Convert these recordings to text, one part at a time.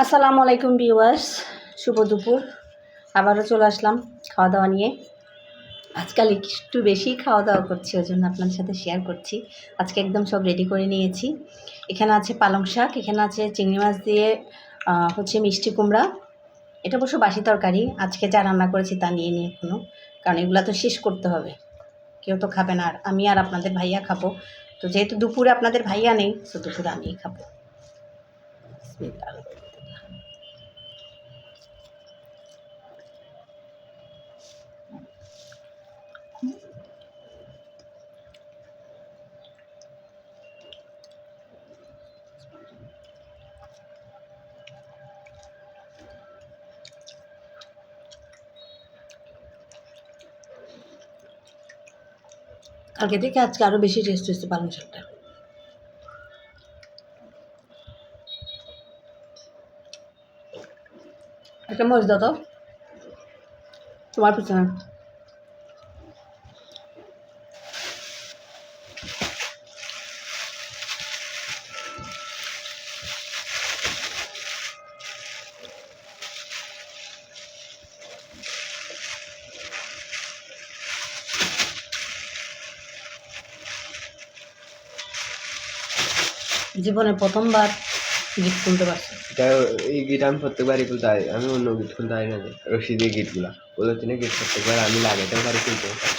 আসসালামু আলাইকুম ভিউয়ার্স, শুভ দুপুর। আবারও চলে আসলাম খাওয়া দাওয়া নিয়ে। আজকাল একটু বেশি খাওয়া দাওয়া করছি, ওই জন্য আপনাদের সাথে শেয়ার করছি। আজকে একদম সব রেডি করে নিয়েছি। এখানে আছে পালং শাক, এখানে আছে চিংড়ি মাছ দিয়ে হচ্ছে মিষ্টি কুমড়া। এটা অবশ্য বাসি তরকারি, আজকে যা রান্না করেছি তা নিয়ে নিয়ে কোনো, কারণ এগুলো তো শেষ করতে হবে, কেউ তো খাবে না। আর আমি আর আপনাদের ভাইয়া খাবো, তো যেহেতু দুপুরে আপনাদের ভাইয়া নেই, তো দুপুরে আমিই খাবো। কালকে থেকে আজকে আরও বেশি টেস্ট হয়েছে পালং শাকটা। একটা মরিচ দাও তো, তোমার পিছনে। জীবনে প্রথমবার গিট খুলতে পারছি। এই গিট আমি প্রত্যেকবারই খুলতে পারি, আমি অন্য গিট খুলতে পারি না। রশি দিয়ে গিটগুলা বলে তিনি গিট প্রত্যেকবার আমি লাগাতেও পারি, খুলতেও পারি।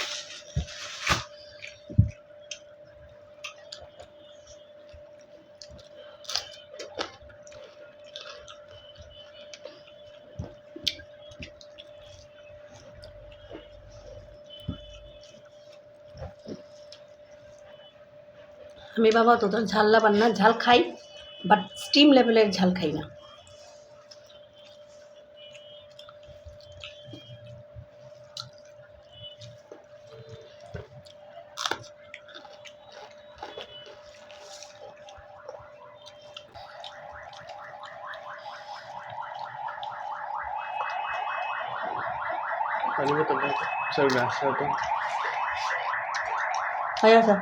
আমি বাবা তত ঝাল লাবার না, ঝাল খাই বাট স্টিম লেভেলের ঝাল খাই না। পানি বোতলটা সরি গ্লাসটা তো হয়ে গেছে,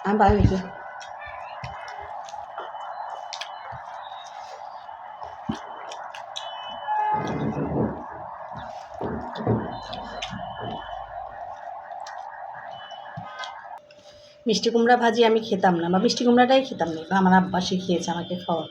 আমি ভালো গেছি। মিষ্টি কুমড়া ভাজি আমি খেতাম না, বা মিষ্টি কুমড়াটাই খেতাম না, আমার আব্বা শিখিয়েছে আমাকে খাওয়া।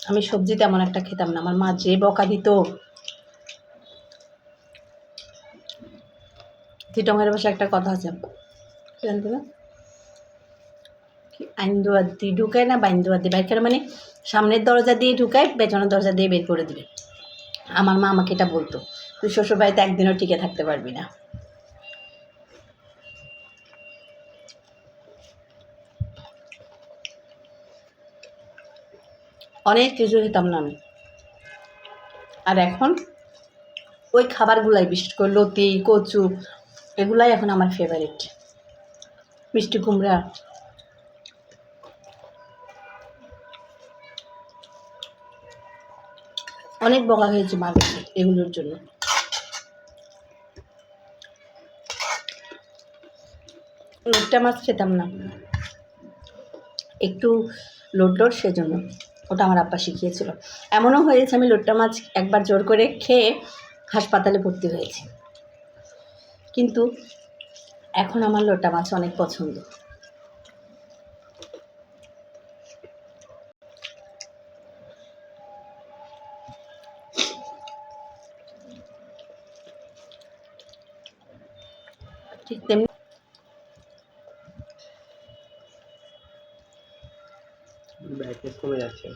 আমি সবজি তেমন একটা খেতাম না, আমার মা যে বকা দিত। চিটংয়ের ভাষায় একটা কথা আছে, জানতে না, আইন দুয়াদি ঢুকায় না বাইন দুয়াদি বাইর করে, মানে সামনের দরজা দিয়ে ঢুকায়, পেছনের দরজা দিয়ে বের করে দিবে। আমার মা আমাকে এটা বলতো, তুই শ্বশুরবাড়িতে একদিনও টিকে থাকতে পারবি না। অনেক কিছু খেতাম না আমি, আর এখন ওই খাবারগুলাই, বিশেষ করে লতি কচু, এগুলাই এখন আমার ফেভারিট। মিষ্টি কুমড়া, অনেক বকা খেয়েছি মার কাছে এগুলোর জন্য। লোট্টা মাছ খেতাম না, একটু লোট সেজন্য, ওটা আমার আব্বা শিখিয়েছিল। এমনও হয়েছে আমি লোট্টা মাছ একবার জোর করে খেয়ে হাসপাতালে ভর্তি হয়েছি, কিন্তু এখন আমার লোট্টা মাছ অনেক পছন্দ। ঠিক তেমনি ব্রাইটনেস কমে যাচ্ছে।